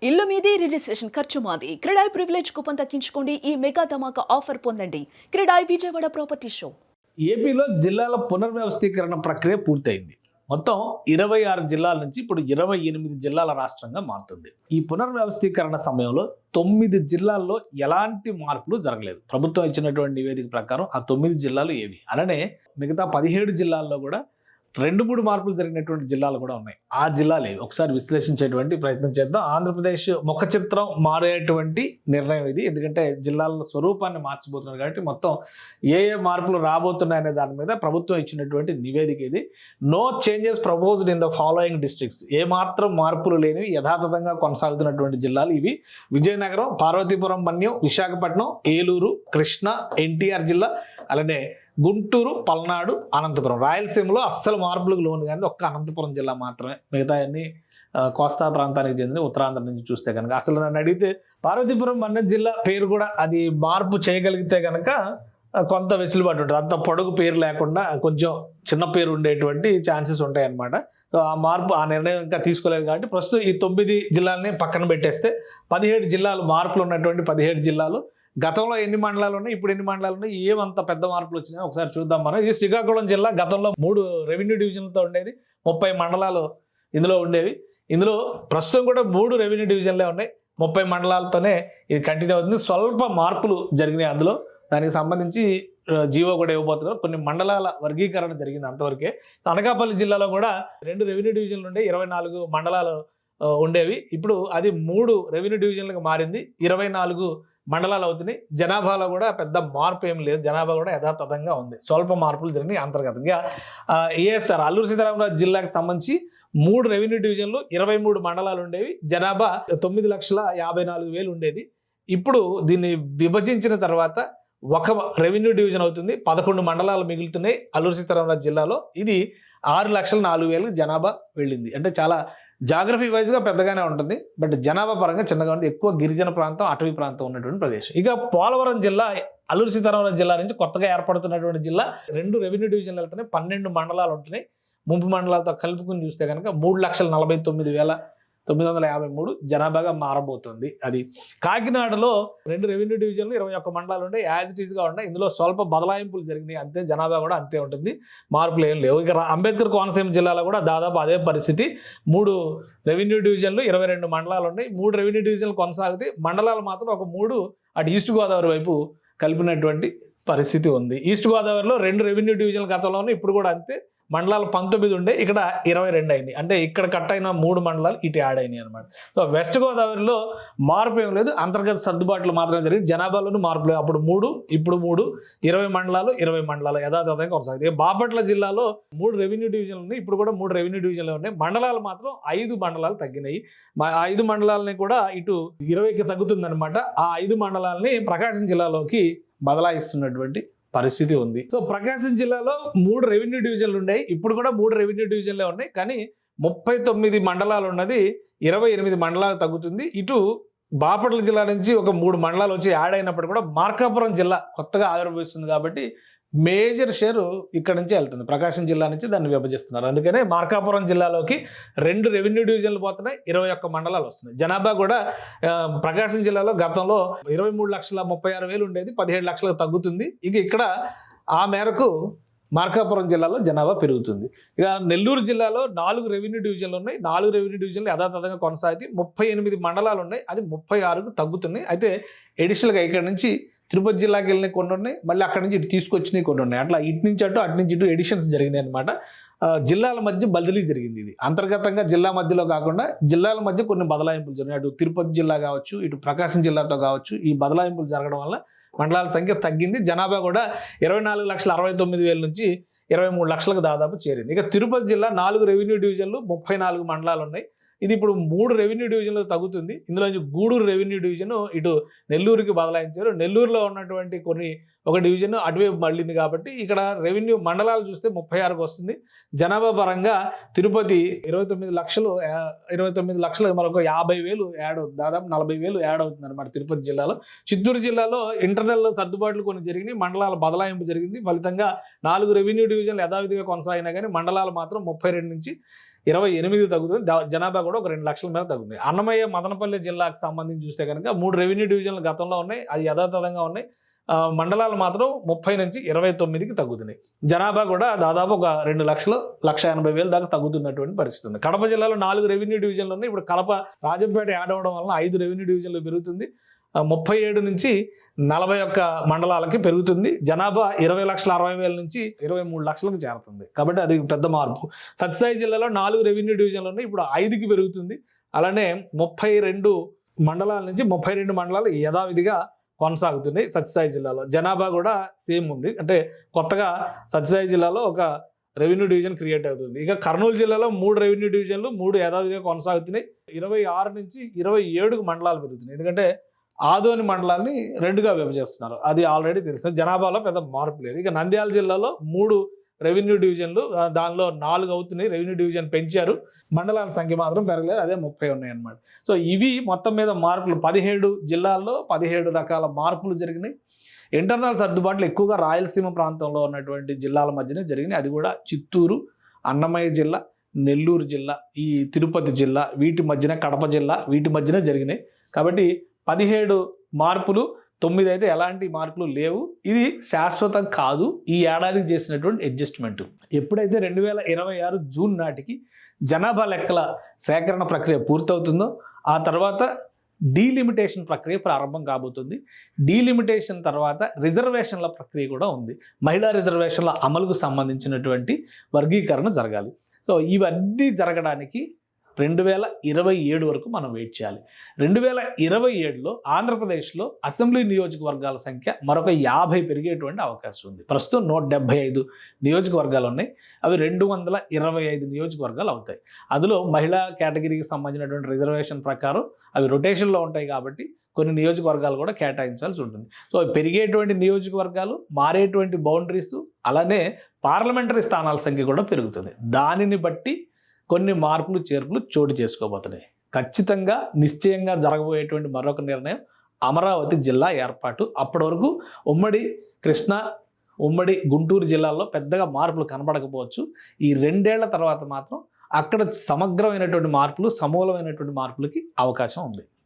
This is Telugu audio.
ఇల్లు మీది రిజిస్ట్రేషన్ ఖర్చు మాది. క్రెడాయ్ ప్రివిలేజ్ కూపన్ తగ్గించుకోండి. ఈ మెగా ధమాకా ఆఫర్ పొందండి. CREDAI Vijayawada property show. ఏపీలో జిల్లాల పునర్వ్యవస్థీకరణ ప్రక్రియ పూర్తయింది. మొత్తం 26 జిల్లాల నుంచి ఇప్పుడు 28 జిల్లాల రాష్ట్రంగా మారుతుంది. ఈ పునర్వ్యవస్థీకరణ సమయంలో 9 జిల్లాల్లో ఎలాంటి మార్పులు జరగలేదు. ప్రభుత్వం ఇచ్చినటువంటి నివేదిక ప్రకారం ఆ 9 జిల్లాలు ఏవి, అలానే మిగతా 17 జిల్లాల్లో కూడా 2-3 మార్పులు జరిగినటువంటి జిల్లాలు కూడా ఉన్నాయి. ఆ జిల్లాలు ఏవి ఒకసారి విశ్లేషించేటువంటి ప్రయత్నం చేద్దాం. ఆంధ్రప్రదేశ్ ముఖ చిత్రం మారేటువంటి నిర్ణయం ఇది. ఎందుకంటే జిల్లాల స్వరూపాన్ని మార్చిపోతున్నారు కాబట్టి మొత్తం ఏ మార్పులు రాబోతున్నాయనే దాని మీద ప్రభుత్వం ఇచ్చినటువంటి నివేదిక ఇది. No changes proposed in the following districts. ఏ మాత్రం మార్పులు లేనివి యథాతథంగా కొనసాగుతున్నటువంటి జిల్లాలు ఇవి: విజయనగరం, పార్వతీపురం మన్యం, విశాఖపట్నం, ఏలూరు, కృష్ణా, ఎన్టీఆర్ జిల్లా, అలానే గుంటూరు, పల్నాడు, అనంతపురం. రాయలసీమలో అస్సలు మార్పులకు లోను కానీ ఒక్క అనంతపురం జిల్లా మాత్రమే. మిగతా అన్ని కోస్తా ప్రాంతానికి చెందిన ఉత్తరాంధ్ర నుంచి చూస్తే కనుక. అసలు నన్ను అడిగితే పార్వతీపురం మన్యం జిల్లా పేరు కూడా అది మార్పు చేయగలిగితే కనుక కొంత వెసులుబాటు ఉంటుంది. అంత పొడుగు పేరు లేకుండా కొంచెం చిన్న పేరు ఉండేటువంటి ఛాన్సెస్ ఉంటాయి అన్నమాట. సో ఆ మార్పు, ఆ నిర్ణయం ఇంకా తీసుకోలేదు కాబట్టి ప్రస్తుతం ఈ 9 జిల్లాలని పక్కన పెట్టేస్తే 17 జిల్లాలు, మార్పులు ఉన్నటువంటి 17 జిల్లాలు. గతంలో ఎన్ని మండలాలు ఉన్నాయి, ఇప్పుడు ఎన్ని మండలాలు ఉన్నాయి, ఏమంత పెద్ద మార్పులు వచ్చినాయో ఒకసారి చూద్దాం మనం. ఇది శ్రీకాకుళం జిల్లా. గతంలో 3 రెవెన్యూ డివిజన్లతో ఉండేది, 30 మండలాలు ఇందులో ఉండేవి. ఇందులో ప్రస్తుతం కూడా 3 రెవెన్యూ డివిజన్లే ఉన్నాయి, 30 మండలాలతోనే ఇది కంటిన్యూ అవుతుంది. స్వల్ప మార్పులు జరిగినాయి అందులో. దానికి సంబంధించి జీవో కూడా ఇవ్వబోతున్నారు. కొన్ని మండలాల వర్గీకరణ జరిగింది, అంతవరకే. అనకాపల్లి జిల్లాలో కూడా 2 రెవెన్యూ డివిజన్లు ఉండే, 24 మండలాలు ఉండేవి. ఇప్పుడు అది 3 రెవెన్యూ డివిజన్లకు మారింది, 24 మండలాలు అవుతున్నాయి. జనాభాలో కూడా పెద్ద మార్పు ఏం లేదు, జనాభా కూడా యథాతథంగా ఉంది. స్వల్ప మార్పులు జరిగినాయి అంతర్గతంగా. ఏఎస్ఆర్ అల్లూరు సీతారామరాజు జిల్లాకు సంబంధించి 3 రెవెన్యూ డివిజన్లు, 23 మండలాలు ఉండేవి. జనాభా 9,54,000 ఉండేది. ఇప్పుడు దీన్ని విభజించిన తర్వాత ఒక రెవెన్యూ డివిజన్ అవుతుంది, 11 మండలాలు మిగులుతున్నాయి అల్లూరు సీతారామరాజు జిల్లాలో. ఇది 6,04,000 జనాభా వెళ్ళింది. అంటే చాలా జాగ్రఫీ వైజ్గా పెద్దగానే ఉంటుంది, బట్ జనాభా పరంగా చిన్నగా ఉంటుంది. ఎక్కువ గిరిజన ప్రాంతం, అటవీ ప్రాంతం ఉన్నటువంటి ప్రదేశం. ఇక పోలవరం జిల్లా అల్లూరు సీతారామరాజు జిల్లా నుంచి కొత్తగా ఏర్పడుతున్నటువంటి జిల్లా. 2 రెవెన్యూ డివిజన్లు వెళ్తున్నాయి, 12 మండలాలు ఉంటున్నాయి. ముంపు మండలాలతో కలుపుకుని చూస్తే కనుక 3,49,953 జనాభాగా మారబోతుంది. అది కాకినాడలో 2 రెవెన్యూ డివిజన్లు, 21 మండలాలు ఉన్నాయి, యాజ్ ఇట్ ఈస్గా ఉన్నాయి. ఇందులో స్వల్ప బదలాయింపులు జరిగినాయి అంతే, జనాభా కూడా అంతే ఉంటుంది, మార్పులు ఏం లేవు. ఇక అంబేద్కర్ కోనసీమ జిల్లాలో కూడా దాదాపు అదే పరిస్థితి. 3 రెవెన్యూ డివిజన్లు, 22 మండలాలు ఉన్నాయి. 3 రెవెన్యూ డివిజన్లు కొనసాగుతాయి, మండలాలు మాత్రం ఒక 3 అటు ఈస్ట్ గోదావరి వైపు కలిపినటువంటి పరిస్థితి ఉంది. ఈస్ట్ గోదావరిలో 2 రెవెన్యూ డివిజన్ల గతంలో ఉన్నాయి, ఇప్పుడు కూడా అంతే. మండలాలు 19 ఉండే, ఇక్కడ 22 అయినాయి. అంటే ఇక్కడ కట్ అయిన 3 మండలాలు ఇటు యాడ్ అయినాయి అనమాట. సో వెస్ట్ గోదావరిలో మార్పు ఏం లేదు, అంతర్గత సర్దుబాట్లు మాత్రమే జరిగింది. జనాభాలోనూ మార్పు లేదు. అప్పుడు 3, ఇప్పుడు 3, 20 మండలాలు యథాతథంగా కొనసాగుతాయి. బాపట్ల జిల్లాలో 3 రెవెన్యూ డివిజన్లు ఉన్నాయి, ఇప్పుడు కూడా 3 రెవెన్యూ డివిజన్లు ఉన్నాయి. మండలాలు మాత్రం 5 మండలాలు తగ్గినాయి. 5 మండలాలని కూడా ఇటు 20కి తగ్గుతుంది అనమాట. ఆ 5 మండలాలని ప్రకాశం జిల్లాలోకి బదలాయిస్తున్నటువంటి పరిస్థితి ఉంది. సో ప్రకాశం జిల్లాలో 3 రెవెన్యూ డివిజన్లు ఉన్నాయి, ఇప్పుడు కూడా 3 రెవెన్యూ డివిజన్లే ఉన్నాయి. కానీ 39 మండలాలు ఉన్నది 28 మండలాలు తగ్గుతుంది. ఇటు బాపట్ల జిల్లా నుంచి ఒక 3 మండలాలు వచ్చి యాడ్ అయినప్పుడు కూడా మార్కాపురం జిల్లా కొత్తగా ఆవిర్భవిస్తుంది కాబట్టి మేజర్ షేరు ఇక్కడ నుంచి వెళ్తుంది. ప్రకాశం జిల్లా నుంచి దాన్ని విభజిస్తున్నారు. అందుకనే మార్కాపురం జిల్లాలోకి 2 రెవెన్యూ డివిజన్లు పోతున్నాయి, 21 మండలాలు వస్తున్నాయి. జనాభా కూడా ప్రకాశం జిల్లాలో గతంలో 23,36,000 ఉండేది, 17 లక్షలకు తగ్గుతుంది. ఇక ఇక్కడ ఆ మేరకు మార్కాపురం జిల్లాలో జనాభా పెరుగుతుంది. ఇక నెల్లూరు జిల్లాలో 4 రెవెన్యూ డివిజన్లు ఉన్నాయి, 4 రెవెన్యూ డివిజన్లు యథాతథంగా కొనసాగుతాయి. 38 మండలాలు ఉన్నాయి, అది 36కు తగ్గుతున్నాయి. అయితే ఎడిషనల్గా ఇక్కడ నుంచి తిరుపతి జిల్లాకి వెళ్ళిన కొన్ని ఉన్నాయి, మళ్ళీ అక్కడి నుంచి ఇటు తీసుకొచ్చినాయి కొన్ని ఉన్నాయి. అట్లా ఇటు నుంచి అటు నుంచి ఇటు ఎడిషన్స్ జరిగినాయి అనమాట. జిల్లాల మధ్య బదిలీ జరిగింది. ఇది అంతర్గతంగా జిల్లా మధ్యలో కాకుండా జిల్లాల మధ్య కొన్ని బదలాయింపులు జరిగినాయి. అటు తిరుపతి జిల్లా కావచ్చు, ఇటు ప్రకాశం జిల్లాతో కావచ్చు, ఈ బదలాయింపులు జరగడం వల్ల మండలాల సంఖ్య తగ్గింది. జనాభా కూడా 24,69,000 నుంచి 23 లక్షలకు దాదాపు చేరింది. ఇక తిరుపతి జిల్లా 4 రెవెన్యూ డివిజన్లు, 34 మండలాలు ఉన్నాయి. ఇది ఇప్పుడు 3 రెవెన్యూ డివిజన్లు తగ్గుతుంది. ఇందులో గూడూరు రెవెన్యూ డివిజన్ ఇటు నెల్లూరుకి బదలాయించారు. నెల్లూరులో ఉన్నటువంటి ఒక డివిజన్ అటువైపు మళ్ళింది కాబట్టి ఇక్కడ రెవెన్యూ మండలాలు చూస్తే 36కు వస్తుంది. జనాభా పరంగా తిరుపతి 29 లక్షలకు మరొక 50,000 యాడ్ అవుతుంది, దాదాపు 40,000 యాడ్ అవుతుంది అనమాట తిరుపతి జిల్లాలో. చిత్తూరు జిల్లాలో ఇంటర్నల్ సర్దుబాట్లు కొన్ని జరిగినాయి, మండలాల బదలాయింపు జరిగింది. ఫలితంగా 4 రెవెన్యూ డివిజన్లు యథావిధిగా కొనసాగినా కానీ మండలాలు మాత్రం 32 నుంచి 28 తగ్గుతుంది. జనాభా కూడా ఒక 2 లక్షల మీద తగ్గుతుంది. అన్నమయ్య మదనపల్లి జిల్లాకు సంబంధించి చూస్తే కనుక 3 రెవెన్యూ డివిజన్లు గతంలో ఉన్నాయి, అది యథాతథంగా ఉన్నాయి. మండలాలు మాత్రం 30 నుంచి 29కి తగ్గుతున్నాయి. జనాభా కూడా దాదాపు ఒక 2,80,000 దాకా తగ్గుతున్నటువంటి పరిస్థితి ఉంది. కడప జిల్లాలో 4 రెవెన్యూ డివిజన్లు ఉన్నాయి. ఇప్పుడు కడప రాజంపేట యాడ్ అవ్వడం వల్ల 5 రెవెన్యూ డివిజన్లు పెరుగుతుంది. 37 నుంచి 41 మండలాలకి పెరుగుతుంది. జనాభా 20,60,000 నుంచి 23 లక్షలకు చేరుతుంది. కాబట్టి అది పెద్ద మార్పు. సత్యసాయి జిల్లాలో 4 రెవెన్యూ డివిజన్లు ఉన్నాయి, ఇప్పుడు 5కి పెరుగుతుంది. అలానే 32 మండలాల నుంచి 32 మండలాలు యథావిధిగా కొనసాగుతున్నాయి. సత్యసాయి జిల్లాలో జనాభా కూడా సేమ్ ఉంది. అంటే కొత్తగా సత్యసాయి జిల్లాలో ఒక రెవెన్యూ డివిజన్ క్రియేట్ అవుతుంది. ఇక కర్నూలు జిల్లాలో 3 రెవెన్యూ డివిజన్లు 3 యథావిధిగా కొనసాగుతున్నాయి. 26 నుంచి 27 మండలాలు పెరుగుతున్నాయి. ఎందుకంటే ఆదోని మండలాన్ని 2గా విభజిస్తున్నారు, అది ఆల్రెడీ తెలిసింది. జనాభాలో పెద్ద మార్పు లేదు. ఇక నంద్యాల జిల్లాలో 3 రెవెన్యూ డివిజన్లు, దానిలో 4 అవుతున్నాయి. రెవెన్యూ డివిజన్ పెంచారు, మండలాల సంఖ్య మాత్రం పెరగలేదు, అదే 30 ఉన్నాయి అన్నమాట. సో ఇవి మొత్తం మీద మార్పులు 17 జిల్లాల్లో 17 రకాల మార్పులు జరిగినాయి. ఇంటర్నల్ సర్దుబాట్లు ఎక్కువగా రాయలసీమ ప్రాంతంలో ఉన్నటువంటి జిల్లాల మధ్యనే జరిగినాయి. అది కూడా చిత్తూరు, అన్నమయ్య జిల్లా, నెల్లూరు జిల్లా, ఈ తిరుపతి జిల్లా, వీటి మధ్యన కడప జిల్లా, వీటి మధ్యన జరిగినాయి. కాబట్టి 17 మార్పులు, 9 అయితే ఎలాంటి మార్పులు లేవు. ఇది శాశ్వతం కాదు, ఈ ఏడాదికి చేసినటువంటి అడ్జస్ట్మెంట్. ఎప్పుడైతే 2026 జూన్ నాటికి జనాభా లెక్కల సేకరణ ప్రక్రియ పూర్తవుతుందో ఆ తర్వాత డీలిమిటేషన్ ప్రక్రియ ప్రారంభం కాబోతుంది. డీలిమిటేషన్ తర్వాత రిజర్వేషన్ల ప్రక్రియ కూడా ఉంది. మహిళా రిజర్వేషన్ల అమలుకు సంబంధించినటువంటి వర్గీకరణ జరగాలి. సో ఇవన్నీ జరగడానికి 2027 వరకు మనం వెయిట్ చేయాలి. 2027లో ఆంధ్రప్రదేశ్లో అసెంబ్లీ నియోజకవర్గాల సంఖ్య మరొక 50 పెరిగేటువంటి అవకాశం ఉంది. ప్రస్తుతం 175 నియోజకవర్గాలు ఉన్నాయి, అవి 225 నియోజకవర్గాలు అవుతాయి. అందులో మహిళా కేటగిరీకి సంబంధించినటువంటి రిజర్వేషన్ ప్రకారం అవి రొటేషన్లో ఉంటాయి కాబట్టి కొన్ని నియోజకవర్గాలు కూడా కేటాయించాల్సి ఉంటుంది. సో పెరిగేటువంటి నియోజకవర్గాలు, మారేటువంటి బౌండరీస్, అలానే పార్లమెంటరీ స్థానాల సంఖ్య కూడా పెరుగుతుంది. దానిని బట్టి కొన్ని మార్పులు చేర్పులు చోటు చేసుకోబోతున్నాయి. ఖచ్చితంగా నిశ్చయంగా జరగబోయేటువంటి మరొక నిర్ణయం అమరావతి జిల్లా ఏర్పాటు. అప్పటి వరకు ఉమ్మడి కృష్ణా, ఉమ్మడి గుంటూరు జిల్లాల్లో పెద్దగా మార్పులు కనబడకపోవచ్చు. ఈ 2 ఏళ్ల తర్వాత మాత్రం అక్కడ సమగ్రమైనటువంటి మార్పులు, సమూలమైనటువంటి మార్పులకి అవకాశం ఉంది.